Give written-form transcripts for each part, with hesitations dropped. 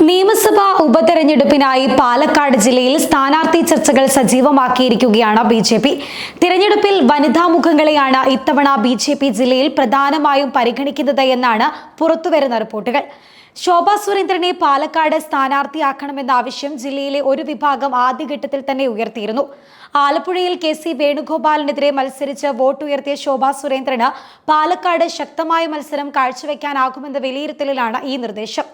നിയമസഭാ ഉപതെരഞ്ഞെടുപ്പിനായി പാലക്കാട് ജില്ലയിൽ സ്ഥാനാർത്ഥി ചർച്ചകൾ സജീവമാക്കിയിരിക്കുകയാണ് ബിജെപി. തിരഞ്ഞെടുപ്പിൽ വനിതാ മുഖങ്ങളെയാണ് ഇത്തവണ ബിജെപി ജില്ലയിൽ പ്രധാനമായും പരിഗണിക്കുന്നത് എന്നാണ് പുറത്തുവരുന്ന റിപ്പോർട്ടുകൾ. ശോഭാ സുരേന്ദ്രനെ പാലക്കാട് സ്ഥാനാർത്ഥിയാക്കണമെന്ന ആവശ്യം ജില്ലയിലെ ഒരു വിഭാഗം ആദ്യഘട്ടത്തിൽ തന്നെ ഉയർത്തിയിരുന്നു. ആലപ്പുഴയിൽ KC വേണുഗോപാലിനെതിരെ മത്സരിച്ച് വോട്ട് ഉയർത്തിയ ശോഭാ സുരേന്ദ്രന് പാലക്കാട് ശക്തമായ മത്സരം കാഴ്ചവെക്കാനാകുമെന്ന വിലയിരുത്തലിലാണ് ഈ നിർദ്ദേശം.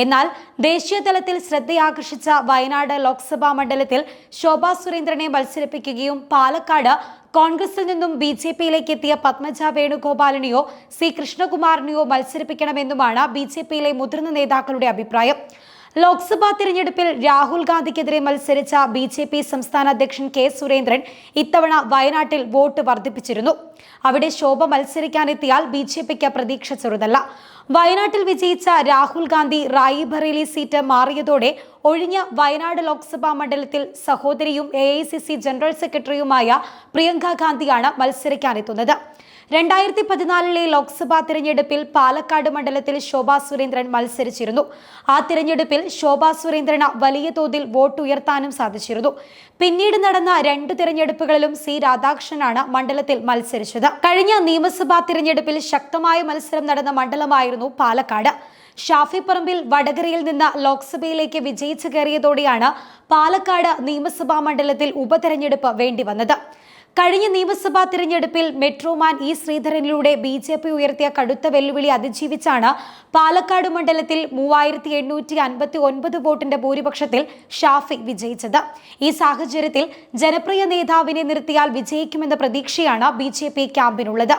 എന്നാൽ ദേശീയ തലത്തിൽ ശ്രദ്ധയാകർഷിച്ച വയനാട് ലോക്സഭാ മണ്ഡലത്തിൽ ശോഭാ സുരേന്ദ്രനെ മത്സരിപ്പിക്കുകയും പാലക്കാട് കോൺഗ്രസിൽ നിന്നും BJPയിലേക്ക് എത്തിയ പത്മജ വേണുഗോപാലിനെയോ C കൃഷ്ണകുമാറിനെയോ മത്സരിപ്പിക്കണമെന്നുമാണ് BJPയിലെ മുതിർന്ന നേതാക്കളുടെ അഭിപ്രായം. ലോക്സഭാ തിരഞ്ഞെടുപ്പിൽ രാഹുൽ ഗാന്ധിക്കെതിരെ മത്സരിച്ച BJP സംസ്ഥാന അധ്യക്ഷൻ K സുരേന്ദ്രൻ ഇത്തവണ വയനാട്ടിൽ വോട്ട് വർദ്ധിപ്പിച്ചിരുന്നു. അവിടെ ശോഭ മത്സരിക്കാനെത്തിയാൽ BJPക്ക് പ്രതീക്ഷ ചെറുതല്ല. വയനാട്ടിൽ വിജയിച്ച രാഹുൽ ഗാന്ധി റായിബറേലി സീറ്റ് മാറിയതോടെ ഒഴിഞ്ഞ വയനാട് ലോക്സഭാ മണ്ഡലത്തിൽ സഹോദരിയും AICC ജനറൽ സെക്രട്ടറിയുമായ പ്രിയങ്ക ഗാന്ധിയാണ് മത്സരിക്കാനെത്തുന്നത്. 2014 ലോക്സഭാ തിരഞ്ഞെടുപ്പിൽ പാലക്കാട് മണ്ഡലത്തിൽ ശോഭാ സുരേന്ദ്രൻ മത്സരിച്ചിരുന്നു. ആ തിരഞ്ഞെടുപ്പിൽ ശോഭാ സുരേന്ദ്രന് വലിയ തോതിൽ വോട്ട് ഉയർത്താനും സാധിച്ചിരുന്നു. പിന്നീട് നടന്ന 2 തിരഞ്ഞെടുപ്പുകളിലും C രാധാകൃഷ്ണനാണ് മണ്ഡലത്തിൽ മത്സരിച്ചത്. കഴിഞ്ഞ നിയമസഭാ തിരഞ്ഞെടുപ്പിൽ ശക്തമായ മത്സരം നടന്ന മണ്ഡലമായിരുന്നു പാലക്കാട്. ഷാഫി പറമ്പിൽ വടകരയിൽ നിന്ന് ലോക്സഭയിലേക്ക് വിജയിച്ചു കയറിയതോടെയാണ് പാലക്കാട് നിയമസഭാ മണ്ഡലത്തിൽ ഉപതെരഞ്ഞെടുപ്പ് വേണ്ടിവന്നത്. കഴിഞ്ഞ നിയമസഭാ തിരഞ്ഞെടുപ്പിൽ മെട്രോമാൻ E ശ്രീധരനിലൂടെ BJP ഉയർത്തിയ കടുത്ത വെല്ലുവിളി അതിജീവിച്ചാണ് പാലക്കാട് മണ്ഡലത്തിൽ 3859 വോട്ടിന്റെ ഭൂരിപക്ഷത്തിൽ ഷാഫി വിജയിച്ചത്. ഈ സാഹചര്യത്തിൽ ജനപ്രിയ നേതാവിനെ നിർത്തിയാൽ വിജയിക്കുമെന്ന പ്രതീക്ഷയാണ് BJP ക്യാമ്പിനുള്ളത്.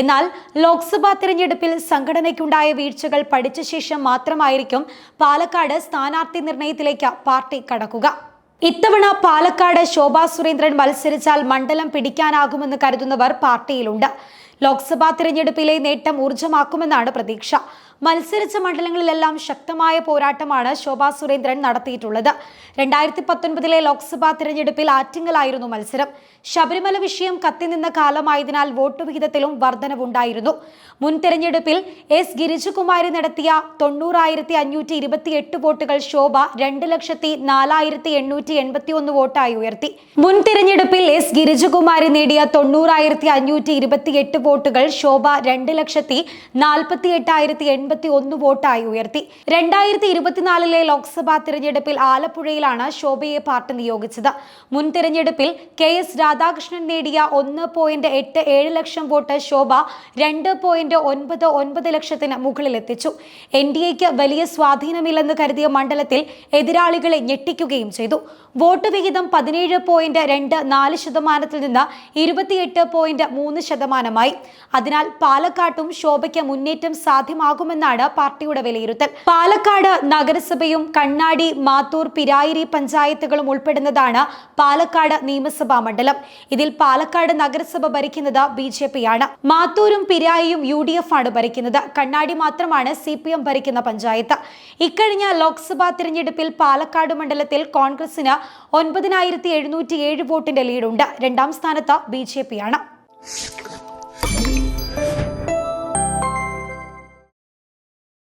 എന്നാൽ ലോക്സഭാ തിരഞ്ഞെടുപ്പിൽ സംഘടനയ്ക്കുണ്ടായ വീഴ്ചകൾ പഠിച്ച ശേഷം മാത്രമായിരിക്കും പാലക്കാട് സ്ഥാനാർത്ഥി നിർണയത്തിലേക്ക് പാർട്ടി കടക്കുക. ഇത്തവണ പാലക്കാട് ശോഭാ സുരേന്ദ്രൻ മത്സരിച്ചാൽ മണ്ഡലം പിടിക്കാനാകുമെന്ന് കരുതുന്നവർ പാർട്ടിയിലുണ്ട്. ലോക്സഭാ തിരഞ്ഞെടുപ്പിലെ നേട്ടം ഊർജ്ജമാക്കുമെന്നാണ് പ്രതീക്ഷ. മത്സരിച്ച മണ്ഡലങ്ങളിലെല്ലാം ശക്തമായ പോരാട്ടമാണ് ശോഭാ സുരേന്ദ്രൻ നടത്തിയിട്ടുള്ളത്. 2019 ലോക്സഭാ തിരഞ്ഞെടുപ്പിൽ ആറ്റിങ്ങലായിരുന്നു മത്സരം. ശബരിമല വിഷയം കത്തിനിന്ന കാലമായതിനാൽ വോട്ട് വിഹിതത്തിലും വർധനവുണ്ടായിരുന്നു. മുൻ തിരഞ്ഞെടുപ്പിൽ S ഗിരിജകുമാരി നടത്തിയ 90,528 വോട്ടുകൾ ശോഭ 2,04,881 വോട്ടായി ഉയർത്തി. മുൻ തിരഞ്ഞെടുപ്പിൽ S ഗിരിജകുമാരി നേടിയ 90,528 വോട്ടുകൾ ശോഭ 2,48,081 വോട്ടായി ഉയർത്തി. 2024 ലോക്സഭാ തിരഞ്ഞെടുപ്പിൽ ആലപ്പുഴയിലാണ് ശോഭയെ പാർട്ടി നിയോഗിച്ചത്. മുൻ തിരഞ്ഞെടുപ്പിൽ KS രാധാകൃഷ്ണൻ നേടിയ 1.87 ലക്ഷം വോട്ട് ശോഭ 2.99 ലക്ഷത്തിന് മുകളിലെത്തിച്ചു. NDAക്ക് വലിയ സ്വാധീനമില്ലെന്ന് കരുതിയ മണ്ഡലത്തിൽ എതിരാളികളെ ഞെട്ടിക്കുകയും ചെയ്തു. വോട്ട് വിഹിതം 17.24% നിന്ന് 28.3%. അതിനാൽ പാലക്കാട്ടും ശോഭയ്ക്ക് മുന്നേറ്റം സാധ്യമാകുമെന്നാണ് പാർട്ടിയുടെ വിലയിരുത്തൽ. പാലക്കാട് നഗരസഭയും കണ്ണാടി, മാത്തൂർ, പിരായിരി പഞ്ചായത്തുകളും ഉൾപ്പെടുന്നതാണ് പാലക്കാട് നിയമസഭാ മണ്ഡലം. ഇതിൽ പാലക്കാട് നഗരസഭ ഭരിക്കുന്നത് BJPയാണ്. മാത്തൂരും പിരായിയും UDF ആണ് ഭരിക്കുന്നത്. കണ്ണാടി മാത്രമാണ് CPM ഭരിക്കുന്ന പഞ്ചായത്ത്. ഇക്കഴിഞ്ഞ ലോക്സഭാ തിരഞ്ഞെടുപ്പിൽ പാലക്കാട് മണ്ഡലത്തിൽ കോൺഗ്രസിന് 9,707 വോട്ടിന്റെ ലീഡുണ്ട്. 2ാം സ്ഥാനത്ത് BJPയാണ്.